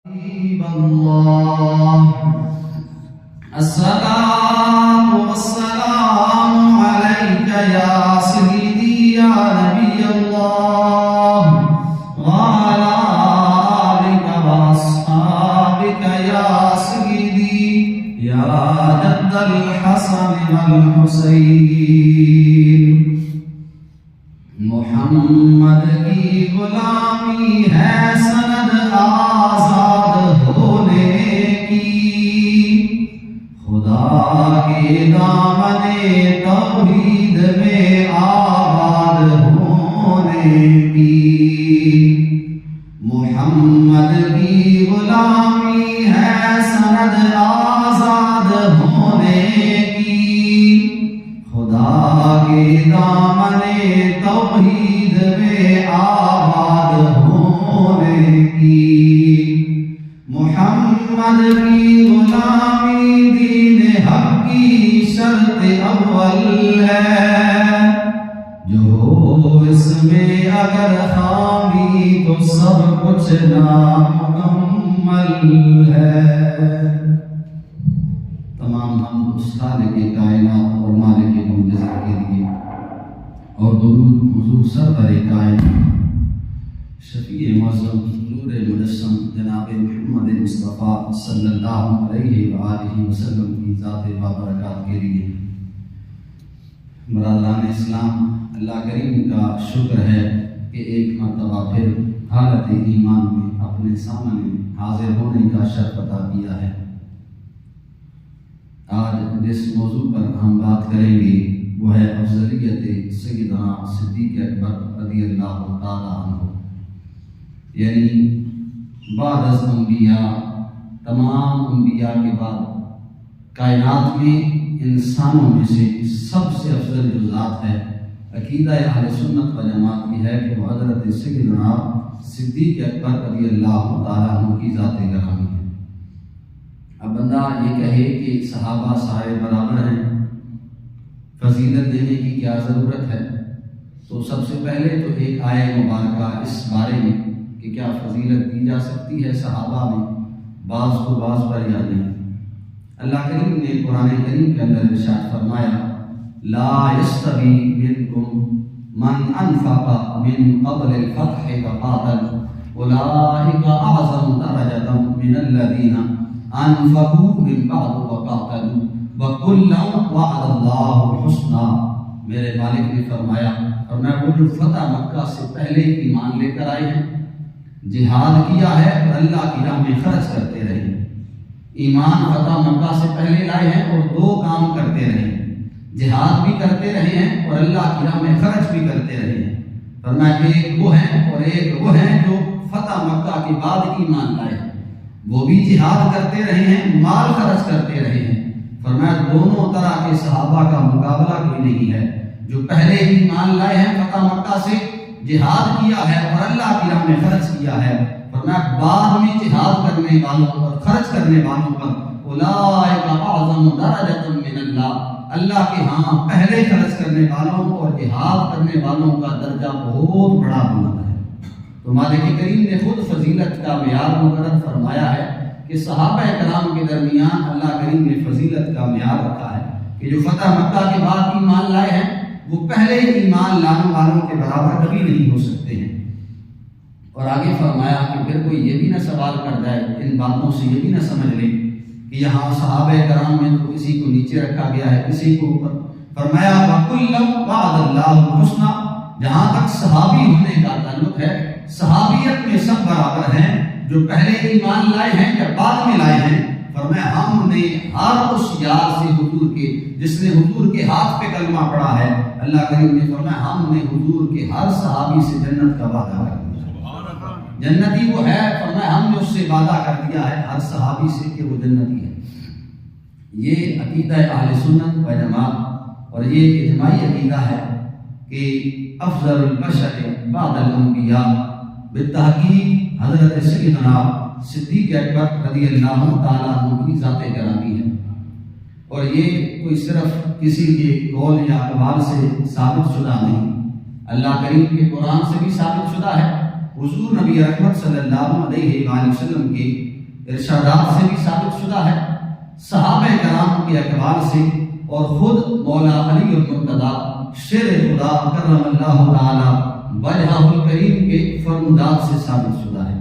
حبيب الله الصلاة والسلام عليك يا سيدي يا نبي الله وعلى آلك وأصحابك يا سيدي يا جد الحسن والحسين محمد کی غلامی ہے سند آزاد ہونے کی، خدا کے دامن توحید میں آباد ہونے کی۔ محمد کی غلامی ہے سند آزاد ہونے کی، خدا کے دامن توحید میں آباد ہونے کی۔ محمد کی غلامی دین حق کی شرط اول ہے، جو اس میں اگر خامی تو سب کچھ نامکمل ہے۔ تمام ہم اس خالق کائنات اور مالک منتظر کے لیے اور درود حضور سرور کائنات شفیع معظم نور مجسم جناب محمد مصطفیٰ صلی اللہ علیہ وآلہ وسلم کی ذات بابرکات کے لیے۔ برادران اسلام، اللہ کریم کا شکر ہے کہ ایک مرتبہ پھر حالت ایمان میں اپنے سامنے حاضر ہونے کا شرف عطا کیا ہے۔ آج جس موضوع پر ہم بات کریں گے وہ ہے افضلیت سیدنا صدیق اکبر رضی اللہ تعالی عنہ، یعنی بعد از انبیاء، تمام انبیاء کے بعد کائنات میں انسانوں میں سے سب سے افضل جو ذات ہے، عقیدہ اہل سنت و جماعت کی ہے کہ وہ حضرت سیدنا صدیق اکبر رضی اللہ تعالی عنہ کی ذات گرامی ہے۔ اب بندہ یہ کہے کہ صحابہ سارے برابر ہیں، فضیلت دینے کی کیا ضرورت ہے؟ تو سب سے پہلے تو ایک آیہ مبارکہ اس بارے میں کہ کیا فضیلت دی جا سکتی ہے صحابہ میں بعض کو بعض پر یا نہیں۔ اللہ کریم نے قرآن کریم کے اندر ارشاد فرمایا، لا یستوی منکم من انفق من قبل الفتح وقاتل اولئک اعظم درجۃ من الذین انفقوا من بعد وقاتلوا وَكُلًّا وَعَدَ اللَّهُ الْحُسْنَى۔ میرے مالک نے فرمایا وہ جو فتح مکہ سے پہلے ایمان لے کر آئے ہیں، جہاد کیا ہے اور اللہ کی راہ میں خرچ کرتے رہے ہیں۔ ایمان فتح مکہ سے پہلے لائے ہیں اور دو کام کرتے رہے ہیں، جہاد بھی کرتے رہے ہیں اور اللہ کی راہ میں خرچ بھی کرتے رہے ہیں۔ فرمایا ایک وہ ہیں اور ایک وہ ہیں جو فتح مکہ کے بعد ایمان لائے ہیں، وہ بھی جہاد کرتے رہے ہیں، مال خرچ کرتے رہے ہیں۔ فرمایا دونوں طرح کے صحابہ کا مقابلہ کوئی نہیں ہے، جو پہلے ہی ایمان لائے ہیں، فتح مکہ سے جہاد کیا ہے اور اللہ کی راہ میں خرچ کیا ہے۔ فرمایا بعد میں جہاد کرنے والوں اور خرچ کرنے والوں پر اولئک اعظم درجۃ من اللہ، اللہ کے ہاں پہلے خرچ کرنے والوں اور جہاد کرنے والوں کا درجہ بہت بڑا بلند ہے۔ تو مالک کریم نے خود فضیلت کا معیار مقرر فرمایا ہے کہ صحابہ کرام کے درمیان اللہ کریم نے فضیلت کا معیار رکھا ہے کہ جو فتح مکہ کے بعد ایمان لائے ہیں وہ پہلے ایمان لانے والوں کے برابر کبھی نہیں ہو سکتے ہیں۔ اور آگے فرمایا کہ پھر کوئی یہ بھی نہ سوال کر جائے، ان باتوں سے یہ بھی نہ سمجھ لے کہ یہاں صحابہ کرام میں تو کسی کو نیچے رکھا گیا ہے کسی کو اوپر۔ فرمایا وَكُلًّا وَعَدَ اللَّهُ الْحُسْنَى، جہاں تک صحابی ہونے کا تعلق ہے صحابیت میں سب برابر ہیں، جو پہلے ایمان لائے ہیں یا بعد میں لائے ہیں۔ فرمایا ہم نے ہر اس یار سے حضور کے جس نے حضور کے ہاتھ پہ کلمہ پڑھا ہے، اللہ کریم نے فرمایا ہم نے حضور کے ہر صحابی سے جنت کا وعدہ کر دیا۔ جنتی وہ ہے، فرمایا ہم نے اس سے وعدہ کر دیا ہے ہر صحابی سے کہ وہ جنتی ہے۔ یہ عقیدہ اہل سنت و جماعت اور یہ اجماعی عقیدہ ہے کہ افضل البشر بعد الانبیاء بالتحقیق حضرت سیدنا صدیق اکبر رضی اللہ تعالیٰ عنہ کی ذات گرامی ہے۔ اور یہ کوئی صرف کسی کے قول یا اقوال سے ثابت شدہ نہیں، اللہ کریم کے قرآن سے بھی ثابت شدہ ہے، حضور نبی اکرم صلی اللہ علیہ وآلہ وسلم کے ارشادات سے بھی ثابت شدہ ہے، صحابہ کرام کے اقوال سے، اور خود مولا علی المرتضیٰ شیر خدا کرم اللہ تعالی وجہہ الکریم کے فرمودات سے ثابت شدہ ہے۔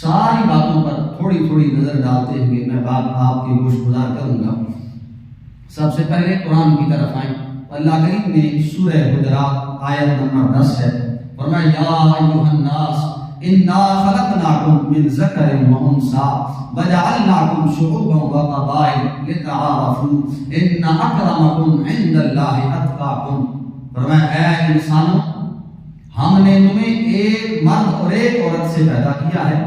ساری باتوں پر تھوڑی تھوڑی نظر ڈالتے ہوئے میں بات آپ کے گوش گزار کروں گا۔ سب سے پہلے قرآن کی طرف آئیں۔ اللہ کریم نے سورہ حجرات آیت نمبر 10 ہے، فرمایا یا ایھا الناس انا خلقناکم من ذکر و انثی وجعلناکم شعوبا وقبائل لتعارفوا ان اکرمکم عند اللہ اتقاکم۔ فرمایا اے انسانوں، ہم نے تمہیں ایک مرد اور ایک عورت سے پیدا کیا ہے،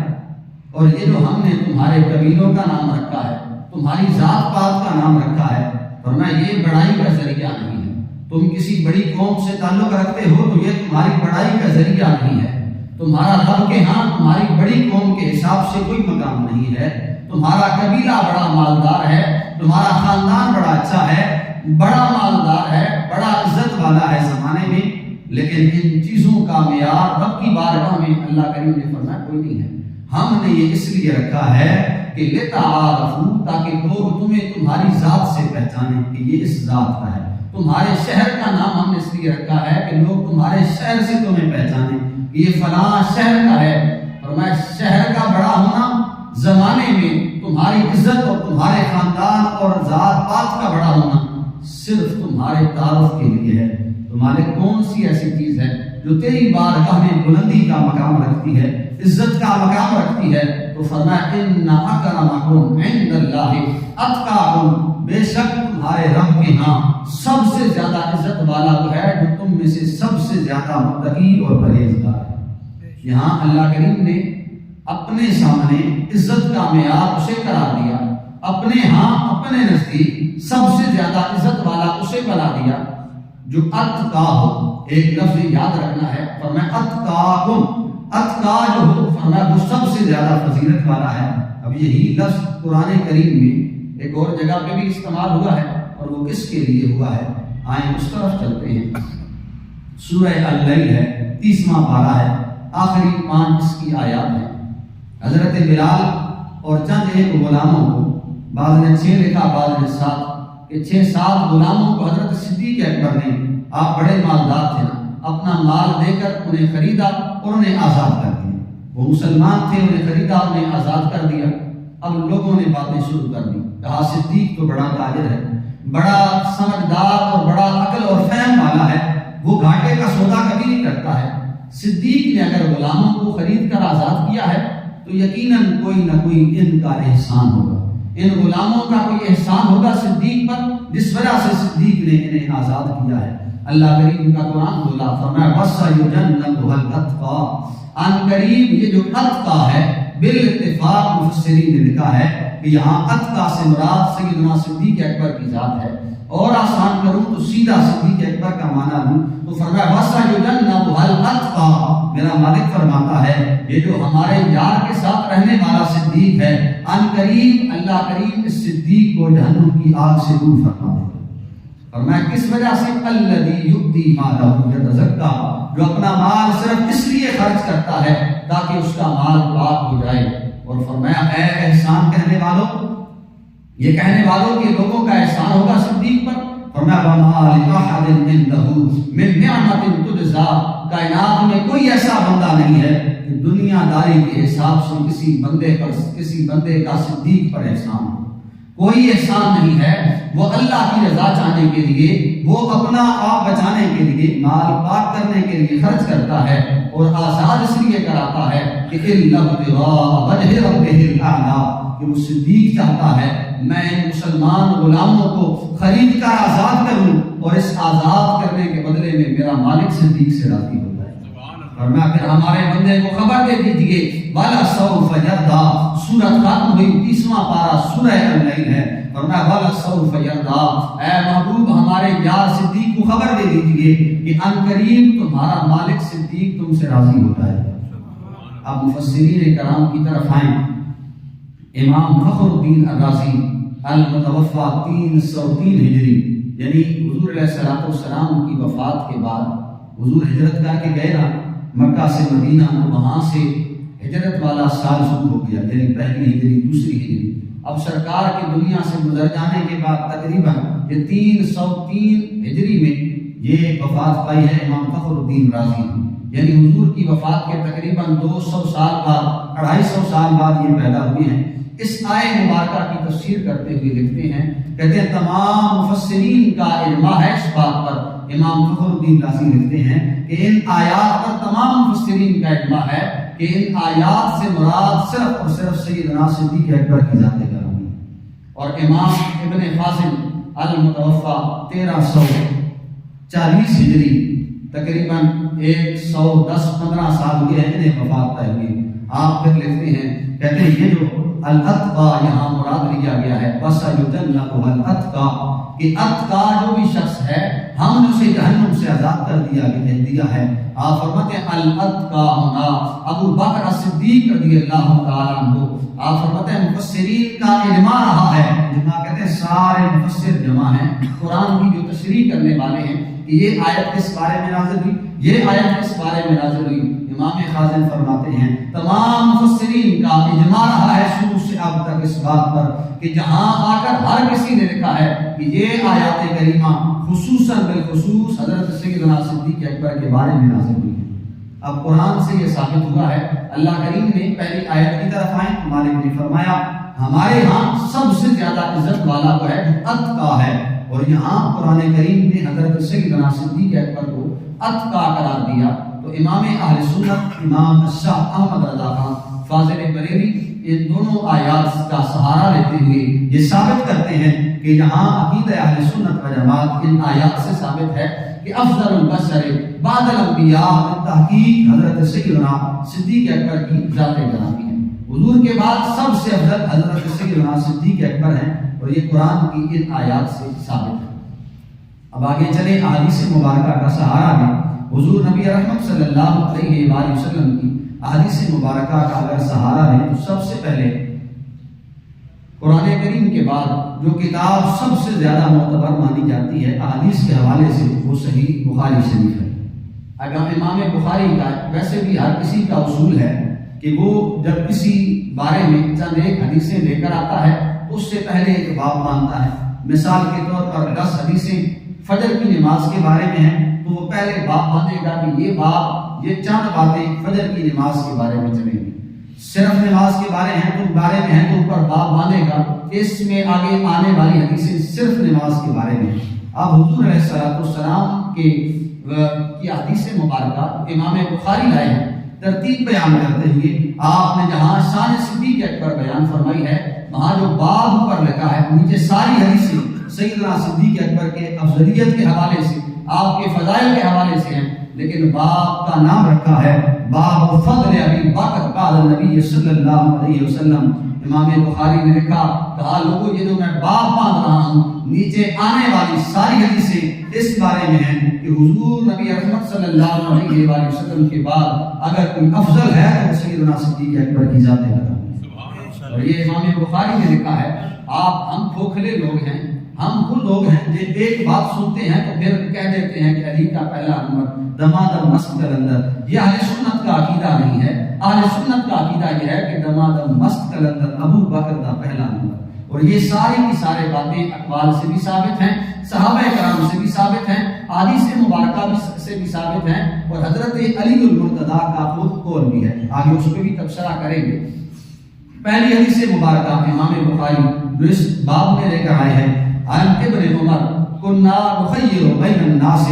اور یہ جو ہم نے تمہارے قبیلوں کا نام رکھا ہے، تمہاری ذات پات کا نام رکھا ہے، فرمایا یہ بڑائی کا ذریعہ نہیں ہے۔ تم کسی بڑی قوم سے تعلق رکھتے ہو تو یہ تمہاری بڑائی کا ذریعہ نہیں ہے۔ تمہارا رب کے ہاں تمہاری بڑی قوم کے حساب سے کوئی مقام نہیں ہے۔ تمہارا قبیلہ بڑا مالدار ہے، تمہارا خاندان بڑا اچھا ہے، بڑا مالدار ہے، بڑا عزت والا ہے زمانے میں، لیکن ان چیزوں کا معیار رب کی بارگاہ میں اللہ کریم نے فرمایا کوئی نہیں ہے۔ ہم نے یہ اس لیے رکھا ہے کہ لتعارفوا، تاکہ لوگ تمہیں تمہاری ذات سے پہچانیں کہ یہ اس ذات کا ہے۔ تمہارے شہر کا نام ہم نے اس لیے رکھا ہے کہ لوگ تمہارے شہر سے تمہیں پہچانیں کہ یہ فلاں شہر کا ہے۔ فرمایا شہر کا بڑا ہونا زمانے میں تمہاری عزت اور تمہارے خاندان اور ذات پات کا بڑا ہونا صرف تمہارے تعارف کے لیے ہے۔ تمہارے کون سی ایسی چیز ہے جو تیری بارگاہ میں بلندی کا مقام رکھتی ہے، عزت کا مقام رکھتی ہے؟ تو فرمایا ان اکرمکم عند اللہ اتقاکم، بے شک تمہارے رب کے ہاں سب سے زیادہ عزت والا وہ ہے جو تم میں سے سب سے زیادہ متقی اور پرہیزگار ہے۔ یہاں اللہ کریم نے اپنے سامنے عزت کا معیار اسے قرار دیا، اپنے ہاں اپنے نزدیک سب سے زیادہ عزت والا اسے بنا دیا جو اتقا ہو۔ ایک لفظ یاد رکھنا ہے، فرمایا اتقاکم، اتقا جو ہو فرمایا وہ سب سے زیادہ فضیلت والا ہے۔ اب یہی لفظ قرآن کریم میں ایک اور جگہ پہ بھی استعمال ہوا ہے، اور وہ کس کے لیے ہوا ہے؟ آئیں اس طرف چلتے ہیں۔ سورہ اللیل ہے، 30واں پارہ ہے، آخری 5 اس کی آیات ہیں۔ حضرت بلال اور چند ایک غلاموں کو، بعض نے 6 لکھا بعض نے 7، کہ 6-7 غلاموں کو حضرت صدیق اکبر نے، آپ بڑے مالدار تھے نا، اپنا مال دے کر انہیں خریدا اور انہیں آزاد کر دیا۔ وہ مسلمان تھے، انہیں خریدا، انہیں آزاد کر دیا۔ اب لوگوں نے باتیں شروع کر دی، کہا صدیق تو بڑا تاجر ہے، بڑا سمجھدار اور بڑا عقل اور فہم والا ہے، وہ گھاٹے کا سودا کبھی نہیں کرتا ہے۔ صدیق نے اگر غلاموں کو خرید کر آزاد کیا ہے تو یقیناً کوئی نہ کوئی ان کا احسان ہوگا، ان غلاموں کا کوئی احسان ہوگا صدیق پر، جس وجہ سے صدیق نے انہیں آزاد کیا ہے۔ اللہ کریم کا قرآن بولا، فرمایا وَسَيُجَنَّبُهَا الْأَتْقَى، ان قریب یہ جو اتقا ہے، بالاتفاق مفسرین نے لکھا ہے کہ یہاں اتقا سے مراد سیدنا صدیق اکبر کی ذات ہے، اور آسان کروں تو سیدھا صدیق اکبر کا معنی لوں تو فرمایا وَسَيُجَنَّبُهَا الْأَتْقَى، میرا مالک فرماتا ہے یہ جو ہمارے یار کے ساتھ رہنے والا صدیق ہے، ان قریب اللہ کریم اس صدیق کو جہنم کی آگ سے دور فرما دے گا۔ فرمایا کس وجہ سے؟ الذی یؤتی مالہ یتزکا، جو اپنا مال صرف اس لیے خرچ کرتا ہے تاکہ اس کا مال پاک ہو جائے۔ اور فرمایا اے احسان کہنے والوں، یہ کہنے والوں کہ لوگوں کا احسان ہوگا صدیق پر، فرمایا وما لأحد عنده من نعمۃ تجزا، کائنات میں کوئی ایسا بندہ نہیں ہے کہ دنیا داری کے حساب سے کسی بندے کا صدیق پر احسان ہو۔ کوئی احسان نہیں ہے، وہ اللہ کی رضا چاہنے کے لیے، وہ اپنا آپ بچانے کے لیے، مال پاک کرنے کے لیے خرچ کرتا ہے، اور آزاد اس لیے کراتا ہے کہ إِلَّا ابْتِغَاءَ وَجْهِ رَبِّهِ الْأَعْلَىٰ، کہ وہ صدیق چاہتا ہے میں ان مسلمان غلاموں کو خرید کر آزاد کروں، اور اس آزاد کرنے کے بدلے میں میرا مالک صدیق سے راضی ہو جائے۔ اور میں پھر ہمارے بندے کو خبر دے دیجئے وَلَسَوْفَ يَرْضَىٰ، سورت ختم ہوئی، 30واں پارہ سورہ اللیل ہے، فرمایا وَلَسَوْفَ يَرْضَىٰ، اے محبوب ہمارے یار صدیق کو خبر دے دیجئے کہ ان قریب تمہارا مالک صدیق تم سے راضی ہو جائے گا۔ اب مفسرین کرام کی طرف آئیں۔ امام فخر الدین الرازی المتوفا 303 ہجری، یعنی حضور علیہ السلام کی وفات کے بعد حضور ہجرت کر کے گئے نا مکہ سے مدینہ، تو وہاں سے ہجرت والا سال شروع ہو گیا، یعنی پہلی ہجری دوسری ہجری۔ اب سرکار کی دنیا سے گزر جانے کے بعد تقریباً یہ 303 ہجری میں یہ وفات پائی ہے امام فخر الدین رازی، یعنی حضور کی وفات کے تقریباً 200 سال بعد، 250 سال بعد یہ پیدا ہوئے ہیں۔ اس آئے مبارکہ کی تفسیر کرتے ہوئے لکھتے ہیں، کہتے ہیں تمام مفسرین کا اجماع ہے اس بات پر، امام فخر الدین رازی لکھتے ہیں کہ ان آیات پر تمام مفسرین کا اجماع ہے کہ ان آیات سے مراد صرف اور صرف سیدنا صدیق اکبر کی ذات گرامی ہے۔ اور امام ابن فاضل المتوفا 1340 ہجری، تقریباً 110-15 سال ہوئے ہیں انہیں وفات پائے ہوئے۔ آپ پھر لکھتے ہیں، کہتے ہیں یہ جو الاتقا یہاں مراد لیا گیا ہے، وَسَيُجَنَّبُهَا الْأَتْقَى، کہ اتقا جو بھی شخص ہے ہم نے اسے جہنم سے آزاد کر دیا ہے۔ آپ فرماتے ہیں الاتقا ہونا ابو بکر صدیق رضی اللہ تعالیٰ عنہ۔ آپ فرماتے ہیں مفسرین کا اجماع رہا ہے، اجماع کہتے ہیں سارے مفسر جمع ہیں، قرآن کی جو تشریح کرنے والے ہیں کہ یہ آیت کس بارے میں نازل ہوئی، یہ آیت کس بارے میں نازل ہوئی۔ امام خازن فرماتے ہیں تمام مفسرین کا اجماع رہا ہے شروع سے اب تک اس بات پر کہ جہاں آ کر ہر کسی نے لکھا ہے کہ یہ آیات کریمہ خصوصاً بالخصوص حضرت سیدنا صدیق اکبر کے بارے میں نازل ہوئی ہے۔ اب قرآن سے یہ ثابت ہوا ہے، اللہ کریم نے پہلی آیت کی طرف آئیں، مالک نے فرمایا ہمارے ہاں سب سے زیادہ عزت والا وہ ہے جو اتقا ہے، اور یہاں قرآن کریم نے حضرت سیدنا صدیق اکبر کو اتقا قرار دیا۔ تو امام اہل سنت امام شاہ احمد رضا خان فاضل بریلوی ان دونوں آیات کا سہارا لیتے ہوئے یہ ثابت کرتے ہیں کہ یہاں عقیدہ اہل سنت و جماعت ان آیات سے ثابت ہے کہ افضل البشر بعد الانبیاء تحقیق حضرت سیدنا صدیق اکبر کی ذات گرامی ہے۔ حضور کے بعد سب سے افضل حضرت سیدنا صدیق اکبر ہیں، اور یہ قرآن کی ان آیات سے ثابت ہے۔ اب آگے چلے احادیث مبارکہ کا سہارا لیں۔ حضور نبی رحمت صلی اللہ علیہ وآلہ وسلم کی احادیث مبارکہ کا اگر سہارا لیں تو سب سے پہلے قرآن کریم کے بعد جو کتاب سب سے زیادہ معتبر مانی جاتی ہے احادیث کے حوالے سے وہ صحیح بخاری شریف ہے۔ اگر امام بخاری کا ویسے بھی ہر کسی کا اصول ہے کہ وہ جب کسی بارے میں چند ایک حدیثیں لے کر آتا ہے تو اس سے پہلے ایک باب مانتا ہے۔ مثال کے طور پر 10 حدیثیں فجر کی نماز کے بارے میں ہیں تو وہ پہلے باب باندھے گا کہ یہ باب یہ چند باتیں فجر کی نماز کے بارے میں چلیں گی۔ صرف نماز کے بارے میں ہیں تو اوپر باب باندھے گا، اس میں آگے آنے والی حدیثیں صرف نماز کے بارے میں۔ اب حضور علیہ السلام کی حدیث مبارکہ امام بخاری لائے ہیں ترتیب بیان کرتے ہوئے۔ آپ نے جہاں شان صدیق اکبر بیان فرمائی ہے وہاں جو باب پر لکھا ہے نیچے ساری حدیثیں سیدنا صدیق اکبر کے افضلیت کے حوالے سے، آپ کے فضائل کے حوالے سے ہیں، لیکن باب کا نام رکھا ہے باب فضل ابی بکر بعد النبی صلی اللہ علیہ وسلم۔ امام بخاری نے لکھا کہا لوگوں یہ جو میں باب باندھ رہا ہوں نیچے آنے والی ساری حدیثیں اس بارے میں ہیں کہ حضور نبی رحمت صلی اللہ علیہ وآلہ وسلم کے بعد اگر کوئی افضل ہے تو سیدنا صدیق اکبر کی ذات گرامی۔ اور یہ امام بخاری نے لکھا ہے ہم کھوکھلے لوگ ہیں، ہم وہ لوگ ہیں جو ایک بات سنتے ہیں تو پھر کہہ دیتے ہیں کہ علی کا پہلا نمبر دمادم مست کلندر۔ یہ اہل سنت کا عقیدہ نہیں ہے۔ اہل سنت کا عقیدہ یہ ہے کہ دمادم مست کلندر ابو بکر کا پہلا نمبر۔ اور یہ ساری کی سارے باتیں اقوال سے بھی ثابت ہیں، صحابہ کرام سے بھی ثابت ہیں، احادیث مبارکہ سے بھی ثابت ہیں، اور حضرت علی المرتضیٰ کا خود قول بھی ہے۔ آگے اس پہ بھی تبصرہ کریں گے۔ پہلی حدیث مبارکہ امام بخاری جو اس باب میں لے کر آئے ہیں، عن ابن عمر كنا نخير بين الناس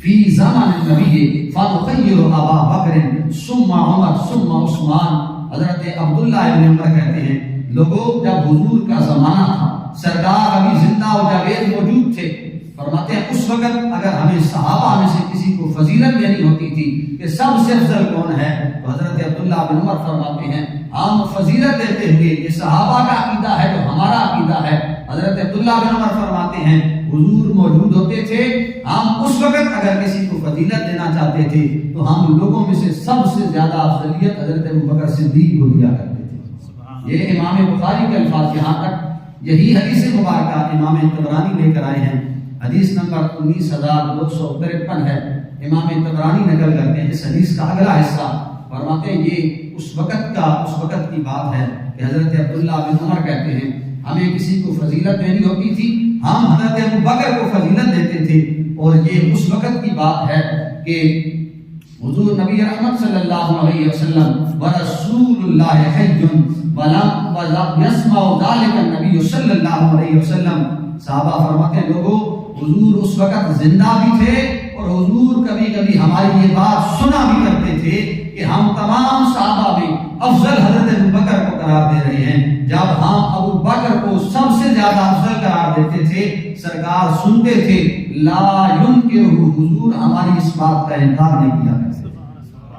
في زمن النبي فنخير ابا بکر ثم عمر ثم عثمان۔ حضرت عبداللہ ابن عمر کہتے ہیں لوگوں جب حضور کا زمانہ تھا، سرکار ابھی زندہ و جاوید موجود تھے، فرماتے ہیں اس وقت اگر ہمیں صحابہ میں سے کسی کو فضیلت دینی ہوتی تھی کہ سب سے افضل کون ہے تو حضرت عبداللہ بن عمر فرماتے ہیں ہم فضیلت دیتے ہوئے یہ صحابہ کا عقیدہ ہے جو ہمارا عقیدہ ہے۔ حضرت عبداللہ بن عمر فرماتے ہیں حضور موجود ہوتے تھے، ہم اس وقت اگر کسی کو فضیلت دینا چاہتے تھے تو ہم لوگوں میں سے سب سے زیادہ افضلیت حضرت ابوبکر صدیق کو دیا کرتے تھے۔ یہ امام بخاری کے الفاظ۔ یہاں تک یہی حدیث مبارکہ امام طبرانی لے کر آئے ہیں، حدیث نمبر 19253 ہے۔ امام طبرانی نقل کرتے ہیں اس حدیث کا اگلا حصہ، فرماتے ہیں یہ اس وقت کی بات ہے کہ حضرت عبداللہ بن عمر کہتے ہیں ہمیں کسی کو فضیلت دینی ہوتی تھی ہم حضرت ابو بکر کو فضیلت دیتے تھے، اور یہ اس وقت کی بات ہے کہ حضور نبی رحمت صلی اللہ علیہ وسلم ورسول اللہ حی ولم یسمع ذلک النبی صلی اللہ علیہ وسلم، صحابہ فرماتے ہیں لوگوں حضور اس وقت زندہ بھی تھے اور حضور کبھی کبھی ہماری یہ بات سنا بھی کرتے تھے کہ ہم تمام صحابہ میں افضل حضرت ابو بکر کو قرار دے رہے ہیں۔ جب ہم ابو بکر کو سب سے زیادہ افضل قرار دیتے تھے سرکار سنتے تھے لا ينکرہ، حضور ہماری اس بات کا انکار نہیں کیا کرتے۔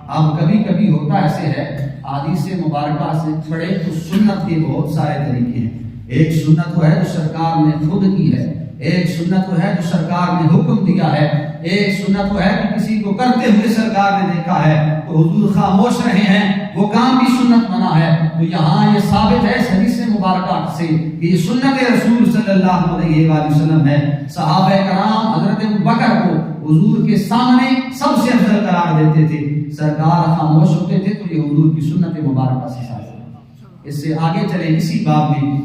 اب کبھی کبھی ہوتا ایسے ہے حدیث مبارکہ سے پڑھے تو سنت کے بہت سارے طریقے ہیں، ایک سنت وہ ہے جو سرکار نے خود کی ہے، ایک سنت وہ ہے جو سرکار نے حکم دیا ہے، ایک سنت وہ ہے کہ کسی کو کرتے ہوئے سرکار نے دیکھا ہے تو حضور خاموش رہے ہیں، وہ کام بھی سنت بنا ہے۔ تو یہاں یہ ثابت ہے اس حدیث مبارکہ سے کہ یہ سنت رسول صلی اللہ علیہ وآلہ وسلم ہے۔ صحابہ کرام حضرت ابو بکر کو حضور کے سامنے سب سے افضل قرار دیتے تھے، سرکار خاموش ہوتے تھے تو یہ حضور کی سنت مبارکہ سے ثابت ہے۔ اس سے آگے چلیں اسی باب میں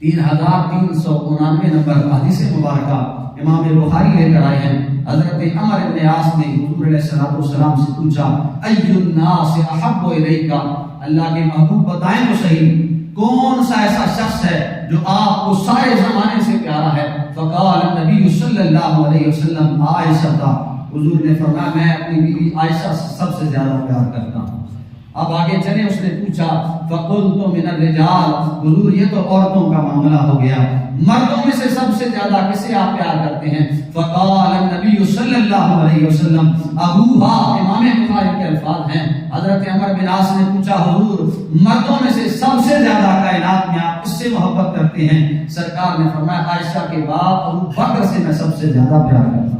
3399 نمبر حدیث مبارکہ امام بخاری لے کر آئے ہیں۔ حضرت عمر بن عاص نے حضور علیہ الصلوۃ والسلام سے پوچھا ای الناس احب الیک، اللہ کے محبوب بتائیں تو صحیح کون سا ایسا شخص ہے جو آپ کو سارے زمانے سے پیارا ہے؟ فقال النبی صلی اللہ علیہ وسلم عائشہ، حضور نے فرمایا میں اپنی بیوی عائشہ سے سب سے زیادہ پیار کرتا ہوں۔ اب آگے چلیں، اس نے پوچھا فقلت من الرجال، حضور یہ تو عورتوں کا معاملہ ہو گیا، مردوں میں سے سب سے زیادہ کسے آپ پیار کرتے ہیں؟ فقال النبی صلی اللہ علیہ وسلم ابوہا، امام بخاری کے الفاظ ہیں، حضرت عمر بن عاص نے پوچھا حضور مردوں میں سے سب سے زیادہ کائنات میں آپ کس سے محبت کرتے ہیں؟ سرکار نے فرمایا عائشہ کے باپ ابو بکر سے میں سب سے زیادہ پیار کرتا ہوں۔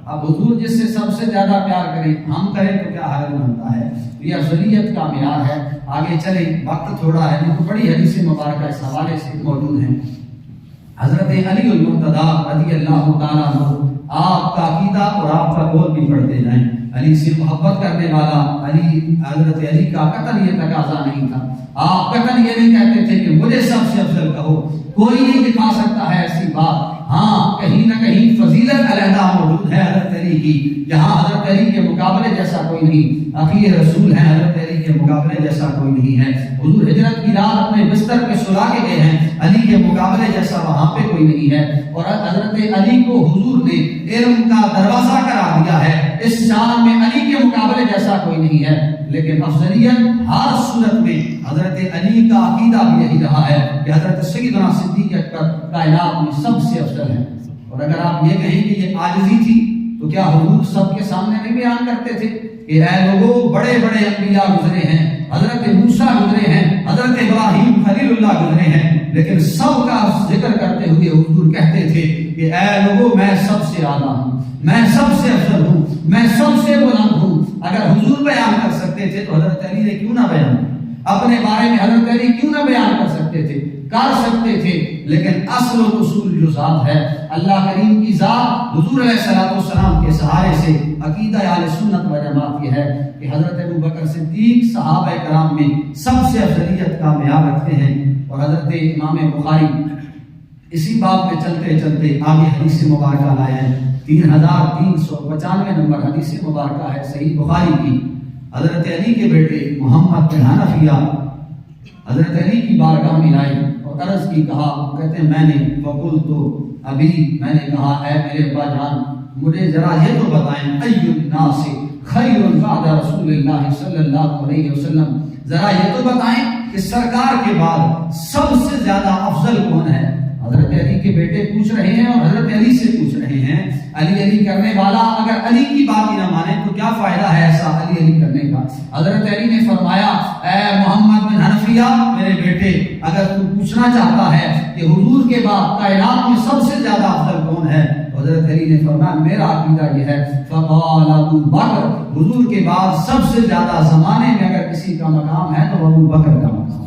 اب حضور جس سے سب سے زیادہ پیار کریں ہم کریں تو کیا حال بنتا ہے؟ یہ افضلیت کا معیار ہے۔ آگے چلیں، وقت تھوڑا ہے لیکن بڑی حدیث مبارکہ اس حوالے سے موجود ہیں۔ حضرت علی المرتضیٰ رضی اللہ تعالیٰ عنہ، آپ کا عقیدہ اور آپ کا قول بھی پڑھتے جائیں۔ علی سے محبت کرنے والا حضرت علی کا قطعاً یہ تقاضا نہیں تھا، آپ قطعاً یہ نہیں کہتے تھے کہ مجھے سب سے افضل کہو، کوئی نہیں دکھا سکتا ہے ایسی بات۔ ہاں کہیں نہ کہیں فضیلت علیحدہ موجود ہے حضرت علی کی، جہاں حضرت علی کے مقابلے جیسا کوئی نہیں، اخیر رسول ہیں حضرت علی کے مقابلے جیسا کوئی نہیں ہے۔ حضور ہجرت کی رات اپنے بستر پہ سلا کے گئے ہیں، علی کے مقابلے جیسا وہاں پہ کوئی نہیں ہے، اور حضرت علی کو حضور نے علم کا دروازہ کرا دیا ہے، اس شان میں علی کے مقابلے جیسا کوئی نہیں ہے۔ لیکن افضلیت ہر صورت میں حضرت علی کا عقیدہ بھی یہی رہا ہے کہ حضرت سیدنا صدیق اکبر کائنات میں سب سے افضل ہے۔ اور اگر آپ یہ کہیں کہ یہ عاجزی تھی تو کیا حضور سب کے سامنے نہیں بیان کرتے تھے کہ اے لوگوں بڑے بڑے انبیاء گزرے ہیں، حضرت موسیٰ گزرے ہیں، حضرت ابراہیم خلیل اللہ گزرے ہیں، لیکن سب کا ذکر کرتے ہوئے حضور کہتے تھے کہ اے لوگوں میں سب سے اعلیٰ ہوں، میں سب سے افضل ہوں، میں سب سے بلند ہوں۔ اگر حضور بیان کر سکتے تھے تو حضرت علی نے کیوں نہ بیان کیا؟ اپنے بارے میں حضرت علی کیوں نہ بیان کر سکتے تھے؟ کر سکتے تھے، لیکن اصل و اصول جو ذات ہے اللہ کریم کی ذات، حضور علیہ الصلوۃ والسلام کے سہارے سے عقیدہ اہل سنت و جماعت یہ ہے کہ حضرت ابو بکر صدیق صحابہ کرام میں سب سے افضلیت کا معیار رکھتے ہیں۔ اور حضرت امام بخاری اسی باب میں چلتے چلتے آگے حدیث مبارکہ لائے ہیں۔ 3395 نمبر حدیث مبارکہ ہے صحیح بخاری کی۔ حضرت علی کے بیٹے محمد بن حنفیہ حضرت علی کی بارگاہ میں آئے اور عرض کی، کہا، کہتے ہیں میں نے فقل تو ابھی میں نے کہا اے میرے ابا جان مجھے ذرا یہ تو بتائیں ای الناس خیر بعد رسول اللہ صلی اللہ علیہ وسلم، ذرا یہ تو بتائیں کہ سرکار کے بعد سب سے زیادہ افضل کون ہے؟ حضرت علی کے بیٹے پوچھ رہے ہیں اور حضرت علی سے پوچھ رہے ہیں۔ علی علی کرنے والا اگر علی کی بات ہی نہ مانے تو کیا فائدہ ہے ایسا علی علی کرنے کا؟ حضرت علی نے فرمایا اے محمد بن حنفیہ میرے بیٹے، اگر تو پوچھنا چاہتا ہے کہ حضور کے بعد کائنات میں سب سے زیادہ افضل کون ہے، حضرت علی نے فرمایا میرا عقیدہ یہ ہے فقال ابو بکر، حضور کے بعد سب سے زیادہ زمانے میں اگر کسی کا مقام ہے تو ابو بکر کا مقام۔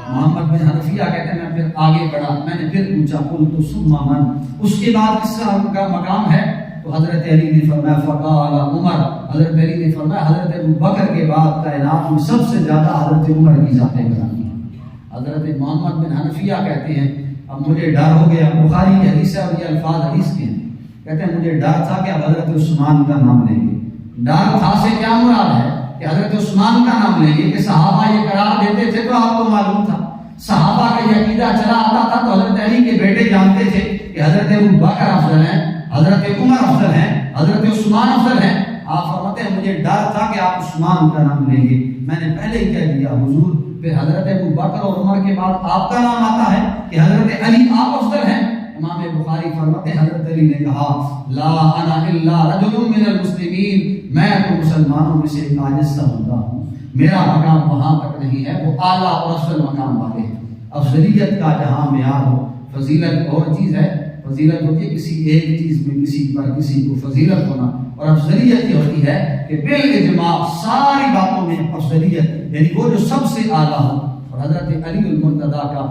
محمد بن حنفیہ کہتے ہیں میں پھر آگے بڑھا، میں نے پھر پوچھا قلت ثم من، اس کے بعد کس کا مقام ہے؟ تو حضرت علی نے فرمایا فقال عمر، حضرت علی نے فرمایا حضرت ابو بکر کے بعد کائنات میں سب سے زیادہ حضرت عمر کی ذات گرامی ہے۔ حضرت محمد بن حنفیہ کہتے ہیں اب مجھے ڈر ہو گیا، بخاری کی حدیث ہے اور یہ الفاظ حدیث کے ہیں، کہتے ہیں مجھے ڈر تھا کہ اب حضرت عثمان کا نام لیں گے۔ ڈر تھا سے کیا مراد ہے کہ حضرت عثمان کا نام لیں گے، کہ صحابہ یہ قرار دیتے تھے تو آپ کو معلوم تھا، صحابہ کا یہ عقیدہ چلا آتا تھا، تو حضرت علی کے بیٹے جانتے تھے کہ حضرت ابو بکر افضل ہیں، حضرت عمر افضل ہیں، حضرت عثمان افضل ہیں۔ آپ فرماتے ہیں مجھے ڈر تھا کہ آپ عثمان کا نام لیں گے، میں نے پہلے ہی کہہ دیا حضور، پھر حضرت ابو بکر اور عمر کے بعد آپ کا نام آتا ہے کہ حضرت علی آپ افضل ہیں۔ امام بخاری فرماتے ہیں حضرت علی نے کہا لا انا الا رجل من المسلمین، میں تو مسلمانوں میں سے ایک عاجز سا بندہ ہوں، میرا مقام وہاں تک نہیں ہے، وہ اعلیٰ اور افضل مقام والے ہیں۔ افضلیت کا جہاں معیار ہو، فضیلت اور چیز ہے، فضیلت ہوتی ہے کسی ایک چیز میں کسی پر کسی کو فضیلت ہونا، اور افضلیت یہ ہوتی ہے کہ بالاجماع ساری باتوں میں افضلیت، یعنی وہ جو سب سے اعلیٰ ہو۔ اور حضرت علی المرتضیٰ کا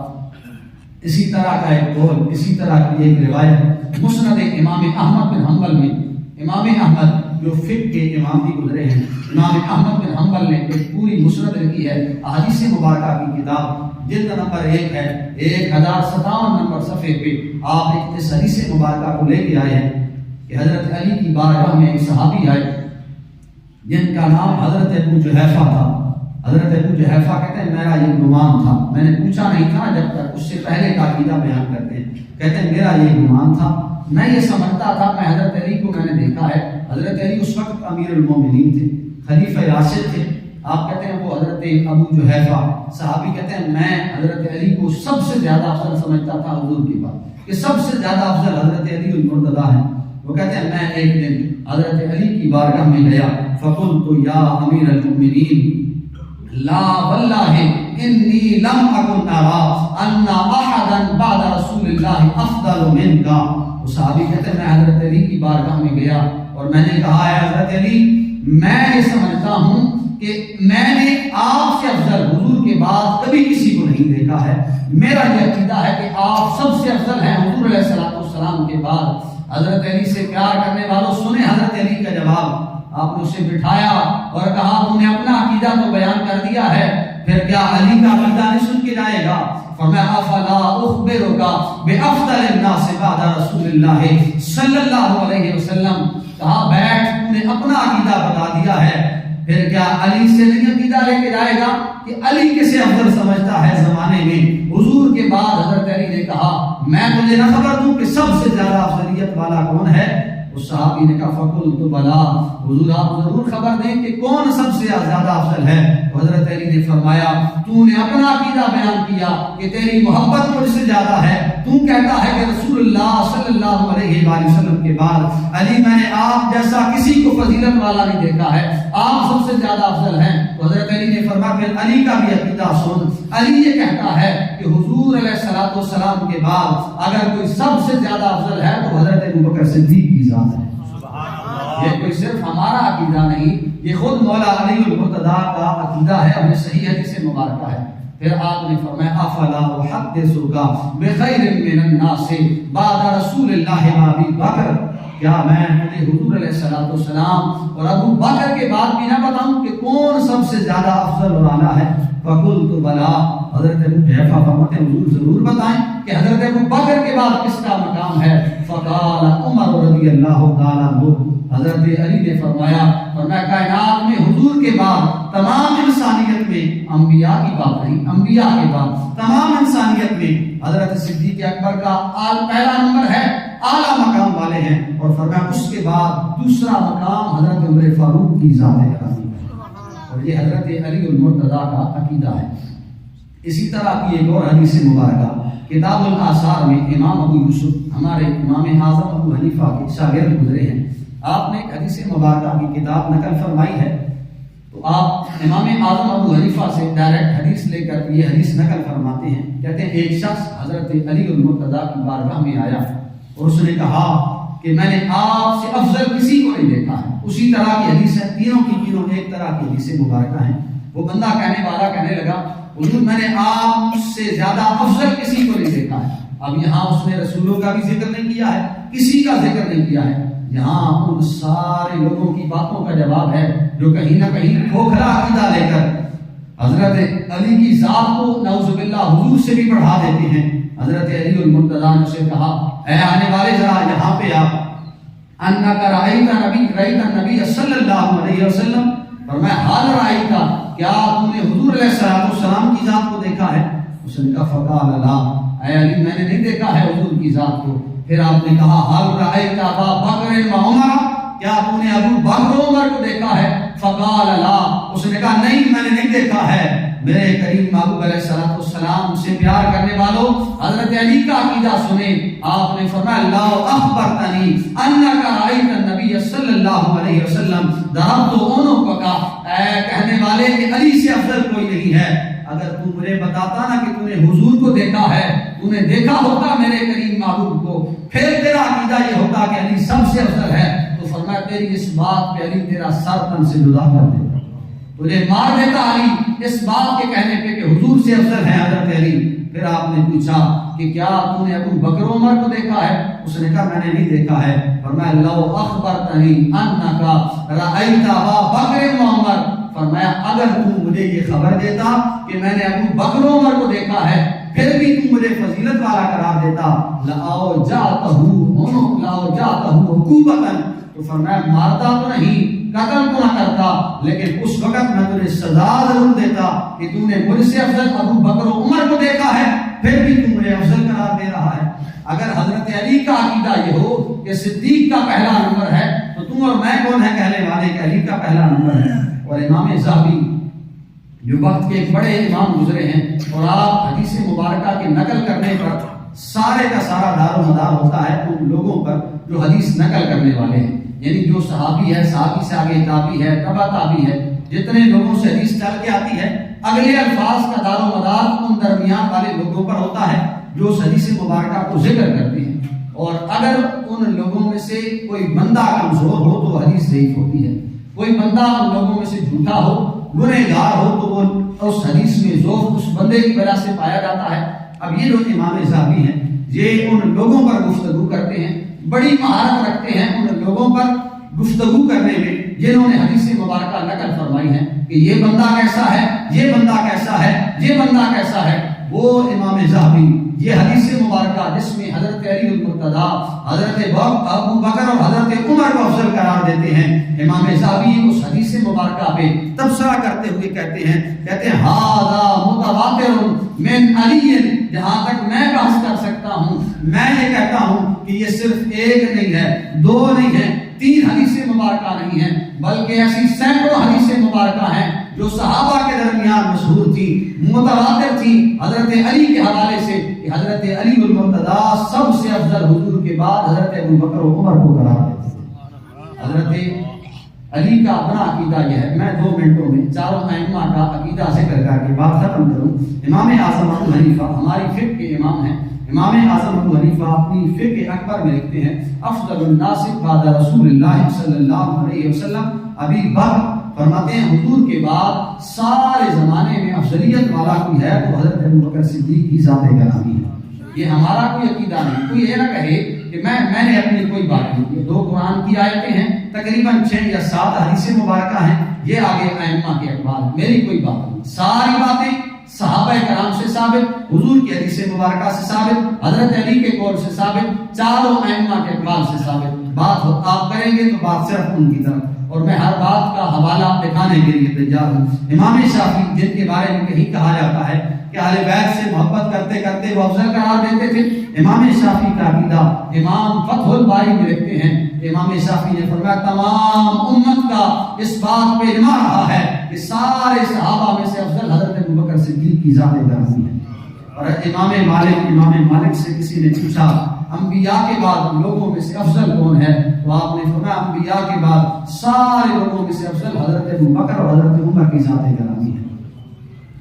اسی طرح کا ایک قول، اسی طرح کی ایک روایت مسند امام احمد بن حنبل میں، امام احمد جو فقہ کے امام بھی گزرے ہیں، امام احمد بن حنبل نے ایک پوری مسند لکھی ہے، احادیث مبارکہ کی کتاب، جلد نمبر 1 ہے، 1057 نمبر صفحے پہ آپ ایک اس حدیث مبارکہ کو لے کے آئے ہیں کہ حضرت علی کی بارگاہ میں ایک صحابی آئے جن کا نام حضرت ابو جحیفہ تھا۔ حضرت ابو جحیفہ کہتے ہیں میرا یہ گمان تھا، میں نے پوچھا نہیں تھا جب تک، اس سے پہلے کا عقیدہ بیان کرتے ہیں، کہتے ہیں میرا یہ گمان تھا، میں یہ سمجھتا تھا، میں حضرت علی کو میں نے دیکھا ہے، حضرت علی اس وقت امیر المومنین تھے، خلیفہ راشد تھے، آپ کہتے ہیں وہ حضرت ابو جحیفہ صحابی کہتے ہیں میں حضرت علی کو سب سے زیادہ افضل سمجھتا تھا حضور کے بعد، کہ سب سے زیادہ افضل حضرت علی المرتضیٰ ہیں۔ وہ کہتے ہیں میں ایک دن حضرت علی کی بارگاہ میں گیا، فقلت یا امیر المؤمنین لا واللہ انی لم اکن ارى ان احدا بعد رسول اللہ افضل منک۔ وہ صحابی کہتے ہیں میں حضرت علی کی بارگاہ میں گیا اور میں نے کہا ہے حضرت علی میں یہ سمجھتا ہوں کہ میں نے آپ سے افضل حضور کے بعد کبھی کسی کو نہیں دیکھا ہے، میرا یہ عقیدہ ہے کہ آپ سب سے افضل ہیں حضور علیہ الصلوۃ والسلام کے بعد۔ حضرت علی سے پیار کرنے والوں سنیں حضرت علی کا جواب، آپ نے اسے بٹھایا اور کہا تم نے اپنا عقیدہ تو بیان کر دیا ہے، پھر کیا علی کا عقیدہ نہیں سن کے جائے گا؟ فرمایا افلا اخبرک بافضل الناس بعد رسول اللہ صلی اللہ علیہ وسلم، کہا بیٹھ تم نے اپنا عقیدہ بتا دیا ہے، پھر کیا علی سے نہیں عقیدہ لے کے جائے گا کہ علی کسے افضل سمجھتا ہے زمانے میں؟ حضور کے بعد حضرت علی نے کہا میں تجھے نہ خبر دوں کہ سب سے زیادہ افضلیت والا کون ہے؟ اس صحابی نے کہا فقلت بلا، حضور آپ ضرور خبر دیں کہ کون سب سے زیادہ افضل ہے۔ حضرت علی نے فرمایا تو نے اپنا عقیدہ بیان کیا کہ تیری محبت مجھ سے زیادہ ہے، تو کہتا ہے کہ رسول اللہ صلی اللہ علیہ وآلہ وسلم کے بعد علی میں نے آپ جیسا کسی کو فضیلت والا نہیں دیکھا ہے، آپ سب سے زیادہ افضل ہیں۔ حضرت علی نے فرمایا پھر علی کا بھی عقیدہ سن، علی یہ کہتا ہے کہ حضور علیہ الصلوۃ والسلام کے بعد اگر کوئی سب سے زیادہ افضل ہے تو حضرت ابو بکر صدیق کی ذات ہے۔ یہ کوئی صرف ہمارا عقیدہ نہیں، یہ خود مولا علی المرتضیٰ کا عقیدہ ہے، ہمیں صحیح حدیث مبارکہ ہے۔ پھر آپ نے فرمایا افلا احدثک بخیر من الناس بعد رسول اللہ ابی بکر، کیا میں تجھے حضور علیہ الصلوۃ والسلام اور ابو بکر کے بعد بھی نہ بتاؤں کہ کون سب سے زیادہ افضل اور اعلیٰ ہے؟ فقلت بلا، حضرت ابو جحیفہ فرماتے ہیں حضور ضرور بتائیں کہ حضرت ابو بکر کے بعد کس کا مقام ہے؟ فقال عمر رضی اللہ تعالیٰ عنہ، حضرت علی نے فرمایا کائنات میں حضور کے بعد تمام انسانیت میں انبیاء کی بات نہیں، انبیاء کے بعد تمام انسانیت میں حضرت صدیق اکبر کا پہلا نمبر ہے، اعلیٰ مقام والے ہیں، اور فرمایا اس کے بعد دوسرا مقام حضرت عمر فاروق کی ذات گرامی ہے، اور یہ حضرت علی المرتضیٰ کا عقیدہ ہے۔ اسی طرح کی ایک اور حدیث مبارکہ کتاب الآثار میں امام ابو یوسف ہمارے امام اعظم ابو حنیفہ کے شاگرد گزرے ہیں، آپ نے ایک حدیث مبارکہ کی کتاب نقل فرمائی ہے، تو آپ امام اعظم ابو حنیفہ سے ڈائریکٹ حدیث لے کر یہ حدیث نقل فرماتے ہیں، کہتے ہیں ایک شخص حضرت علی المرتضیٰ کی بارگاہ میں آیا اور اس نے کہا کہ میں نے آپ سے افضل کسی کو نہیں دیکھا ہے۔ اسی طرح کی حدیث ہے، تینوں کی تینوں ایک طرح کی حدیث مبارکہ ہیں۔ وہ بندہ کہنے والا کہنے لگا حضور میں نے آپ سے زیادہ افضل کسی کو نہیں دیکھا ہے۔ اب یہاں اس نے رسولوں کا بھی ذکر نہیں کیا ہے، کسی کا ذکر نہیں کیا ہے، یہاں ان سارے لوگوں کی باتوں کا جواب ہے جو کہیں نہ کہیں کھوکھلا عقیدہ لے کر حضرت علی کی ذات کو نعوذ باللہ حضور سے بھی بڑھا دیتے ہیں۔ حضرت علی المرتضیٰ نے اسے کہا اے آنے والے ذرا یہاں پہ آپ انک رأیت النبی صلی اللہ علیہ وسلم، فرمایا حال رأیت، کیا تم نے حضور علیہ السلام کی ذات کو دیکھا ہے؟ اس نے کہا فقال لا، اے علی میں نے نہیں دیکھا ہے حضور کی ذات کو۔ پھر آپ نے کہا حال رأیت ابا بکر و عمر، کیا تم نے ابو بکر و عمر کو دیکھا ہے؟ فقال لا، اس نے کہا نہیں میں نے نہیں دیکھا ہے۔ میرے کریم محبوب علیہ السلام سے پیار کرنے والوں حضرت علی کا عقیدہ سنیں۔ آپ نے فرمایا لا اخبرتنی انک رأیت النبی صلی اللہ علیہ وسلم ذهبت عنقک، اے کہنے والے کہ علی سے افضل کوئی نہیں ہے۔ اگر تو مجھے بتاتا نا کہ تو نے حضور کو دیکھا ہے، تو نے دیکھا ہوتا میرے کریم محبوب کو، پھر تیرا عقیدہ یہ ہوتا کہ علی سب سے افضل ہے، تو فرمایا تیری اس بات پہ علی تیرا سر تن سے جدا کر دیتا، تجھے مار دیتا علی اس بات کے کہنے پہ کہ حضور سے افضل ہے حضرت علی۔ پھر آپ نے پوچھا کہ کیا تو نے ابو بکر و عمر کو دیکھا ہے؟ اس نے کہا میں نے نہیں دیکھا ہے۔ فرمایا لو اخبرتنی انک رأیت ابا بکر و عمر، فرمایا اگر تو مجھے یہ خبر دیتا کہ میں نے ابو بکر و عمر کو دیکھا ہے پھر بھی تو مجھے فضیلت والا قرار دیتا، لاوجعتہ عقوبۃ، تو فرمایا مارتا تو نہیں، قتل تو نہ کرتا، لیکن اس وقت میں تجھے سزا ضرور دیتا کہ تو نے مجھ سے افضل ابو بکر و عمر کو دیکھا ہے پھر بھی تو مجھے افضل قرار دے رہا ہے۔ اگر حضرت علی کا عقیدہ یہ ہو کہ صدیق کا پہلا نمبر ہے تو تم اور میں کون ہے کہنے والے کہ علی کا پہلا نمبر ہے؟ اور امام ذہبی جو وقت کے ایک بڑے امام گزرے ہیں اور آپ حدیث مبارکہ کی نقل کرنے پر سارے کا سارا دار و مدار ہوتا ہے ان لوگوں پر جو حدیث نقل کرنے والے ہیں، یعنی جو صحابی ہے، صحابی سے آگے تابعی ہے، تبع تابعی ہے، جتنے لوگوں سے حدیث چل کے آتی ہے اگلے الفاظ کا دار و مدار ان درمیان والے لوگوں پر ہوتا ہے جو اس حدیث مبارکہ کو ذکر کرتے ہیں، اور اگر ان لوگوں میں سے کوئی بندہ کمزور ہو تو حدیث ضعیف ہوتی ہے، کوئی بندہ ان لوگوں میں سے جھوٹا ہو، گنہگار ہو تو وہ اس حدیث میں ذوق اس بندے کی وجہ سے پایا جاتا ہے۔ اب یہ جو امام ذہبی ہیں یہ ان لوگوں پر گفتگو کرتے ہیں، بڑی مہارت رکھتے ہیں ان لوگوں پر گفتگو کرنے میں جنہوں نے حدیث مبارکہ نقل فرمائی ہے کہ یہ بندہ کیسا ہے، یہ بندہ کیسا ہے، یہ بندہ کیسا ہے۔ وہ امام ذہبی یہ حدیث مبارکہ جس میں حضرت علی المرتضیٰ، حضرت ابو بکر اور حضرت عمر کو افضل قرار دیتے ہیں، امام ذہبی اس حدیث مبارکہ پہ تبصرہ کرتے ہوئے کہتے ہیں ھذا متواتر من علی، جہاں تک میں بحث کر سکتا ہوں میں یہ کہتا ہوں کہ یہ صرف ایک نہیں ہے، دو نہیں ہے، تین حدیث مبارکہ نہیں ہیں، بلکہ ایسی سینکڑوں حدیث مبارکہ ہیں جو صحابہ کے درمیان مشہور تھی، متواتر تھی حضرت علی کے حوالے سے کہ حضرت علی المرتضیٰ سب سے افضل حضور کے بعد حضرت ابو بکر و عمر کو قرار دیتے ہیں۔ حضرت علی کا اپنا عقیدہ یہ ہے، میں 2 منٹوں میں چاروں ائمہ کا عقیدہ ذکر کر کے بات ختم کروں۔ امام اعظم ابو حنیفہ ہماری فقہ کے امام ہیں، امام اعظم ابو حنیفہ اپنی فقہ اکبر میں لکھتے ہیں افضل الناس بعد رسول اللہ صلی اللہ علیہ وسلم ابی بکر، فرماتے ہیں حضور کے بعد سارے زمانے میں افضلیت والا کوئی ہے تو حضرت ابو بکر صدیق کی ذات گرامی ہے۔ یہ ہمارا کوئی عقیدہ نہیں، کوئی یہ نہ کہے کہ میں نے اپنی کوئی بات نہیں کی۔ 2 قرآن کی آیتیں ہیں، تقریباً 6 یا 7 حدیث مبارکہ ہیں، یہ آگے ائمہ کے اقوال، میری کوئی بات نہیں، ساری باتیں صحابہ کرام سے ثابت، حضور کی حدیث مبارکہ سے ثابت، حضرت علی کے قول سے ثابت، چاروں ائمہ کے اقوال سے ثابت۔ بات آپ کریں گے تو بات صرف ان کی طرف، اور میں ہر بات کا حوالہ دکھانے کے لیے تیار ہوں۔ امام شافعی جن کے بارے میں کہیں کہا جاتا ہے کہ اہل بیت سے محبت کرتے کرتے وہ افضل قرار دیتے تھے، امام شافعی کا عقیدہ امام فتح الباری میں لکھتے ہیں، امام شافعی نے فرمایا تمام امت کا اس بات پہ اجماع رہا ہے کہ سارے صحابہ میں سے افضل حضرت ابو بکر صدیق کی ذات گرامی ہے۔ اور امام مالک سے کسی نے پوچھا انبیاء کے بعد لوگوں میں سے افضل کون ہے، تو آپ نے فرمایا انبیاء کے بعد سارے لوگوں میں سے افضل حضرت ابو بکر اور حضرت عمر کی ذات گرامی ہے۔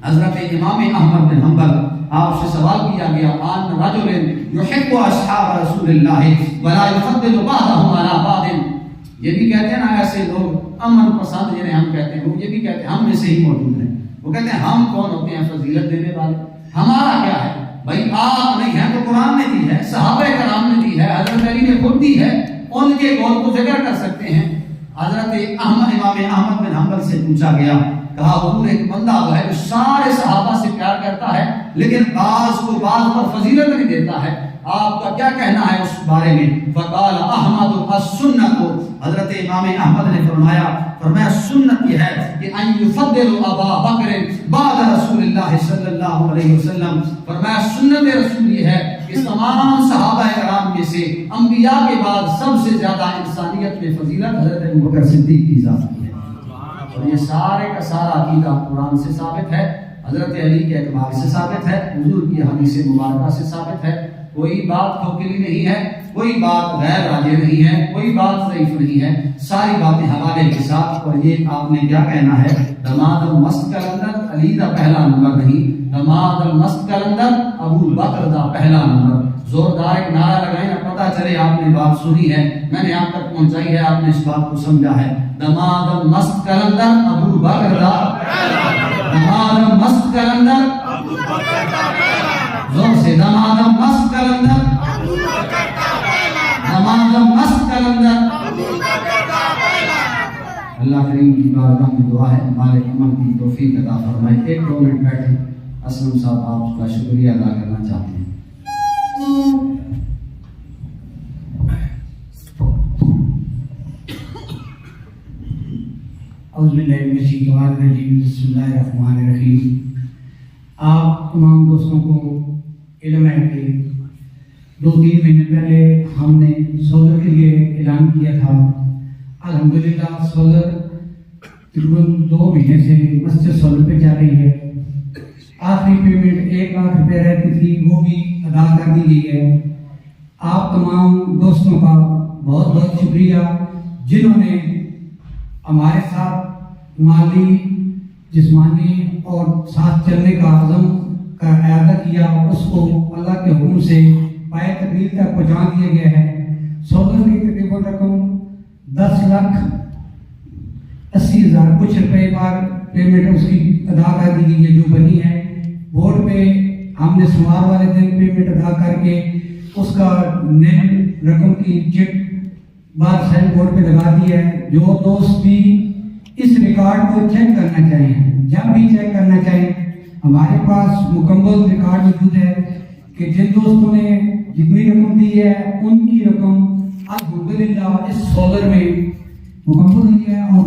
حضرت امام احمد بن حنبل آپ سے سوال کیا گیا عن رجل يحب اصحاب رسول اللہ ولا يفضل بعضهم على بعض، یہ بھی کہتے ہیں نا ایسے لوگ امن پسند جنہیں ہم کہتے ہیں، وہ یہ بھی کہتے ہیں ہم میں سے ہی موجود ہیں، وہ کہتے ہیں ہم کون ہوتے ہیں فضیلت دینے والے، ہمارا کیا ہے بھائی، آپ نہیں ہیں تو قرآن نے دی ہے، صحابہ کرام نے دی ہے، حضرت علی نے خود دی ہے، ان کے قول کو ذکر کر سکتے ہیں. حضرت امام احمد بن حنبل سے پوچھا گیا، کہا حضور ایک بندہ وہ ہے جو سارے صحابہ سے پیار کرتا ہے لیکن بعض کو بعض پر فضیلت نہیں دیتا ہے، آپ کا کیا کہنا ہے اس بارے میں؟ فقال احمد السنت، حضرت امام احمد نے فرمایا سنت یہ ہے کہ ان یفضل ابا بکر بعد رسول اللہ صلی اللہ علیہ وسلم، فرمایا سنت رسول یہ ہے کہ تمام صحابہ کرام میں سے انبیاء کے بعد سب سے زیادہ انسانیت میں فضیلت حضرت ابوبکر صدیق کی ذات کی ہے. اور یہ سارے کا سارا عقیدہ قرآن سے ثابت ہے، حضرت علی کے اقوال سے ثابت ہے، حضور کی حدیث مبارکہ سے ثابت ہے. کوئی بات کھوکھلی نہیں ہے، کوئی بات غیر راجع نہیں ہے، کوئی بات ضعیف نہیں ہے، ساری باتیں حوالے کے ساتھ. اور یہ آپ نے کیا کہنا ہے؟ دماد المسجد کے اندر علی دا پہلا نمبر نہیں، دماد المسجد کے اندر ابو بکر دا پہلا نمبر. زوردار ایک نعرہ لگائیں نہ پتہ چلے آپ نے بات سنی ہے، میں نے آپ تک پہنچائی ہے، آپ نے اس بات کو سمجھا ہے. دماد المسجد کے اندر ابو بکر دا، دماد المسجد کے اندر ابو بکر دا، زور سے دماد المسجد کے اندر ابو بکر دا، دماد المسجد کے اندر ابو بکر دا. اللہ کریم کی بارگاہ میں دعا ہے مالک عمل کی توفیق عطا فرمائے. ایک دو منٹ بیٹھے، اسلم صاحب آپ کا شکریہ ادا کرنا چاہتے ہیں. اعوذ باللہ من الشیطان الرجیم، بسم اللہ الرحمن الرحیم. آپ تمام دوستوں کو علم ہے کہ 2-3 مہینے پہلے ہم نے سولر کے لیے اعلان کیا تھا. الحمدللہ سولر تقریباً 2 مہینے سے مسجد سولر پہ جا رہی ہے. آخری پیمنٹ 1 لاکھ روپے رہتی تھی، وہ بھی ادا کر دی گئی ہے. آپ تمام دوستوں کا بہت بہت شکریہ جنہوں نے ہمارے ساتھ مالی، جسمانی اور ساتھ چلنے کا عزم کا اعادہ کیا. اس کو اللہ کے حکم سے پائے تقریر تک پہنچا دیا گیا ہے. سولر کی تقریباً رقم 10,80,000 کچھ روپے بار پیمنٹ اس کی ادا کر دی گئی ہے جو بنی ہے. بورڈ پہ ہم نے سوموار والے دن پیمنٹ ادا کر کے اس کا نیٹ رقم کی چیک بار سائن بورڈ پہ لگا دی ہے. جو دوست بھی اس ریکارڈ کو چیک کرنا چاہیں، جب بھی چیک کرنا چاہیں، ہمارے پاس مکمل ریکارڈ موجود ہے کہ جن دوستوں نے جتنی رقم دی ہے ان کی رقم الحمدللہ اس سولر میں مکمل ہوئی ہے. اور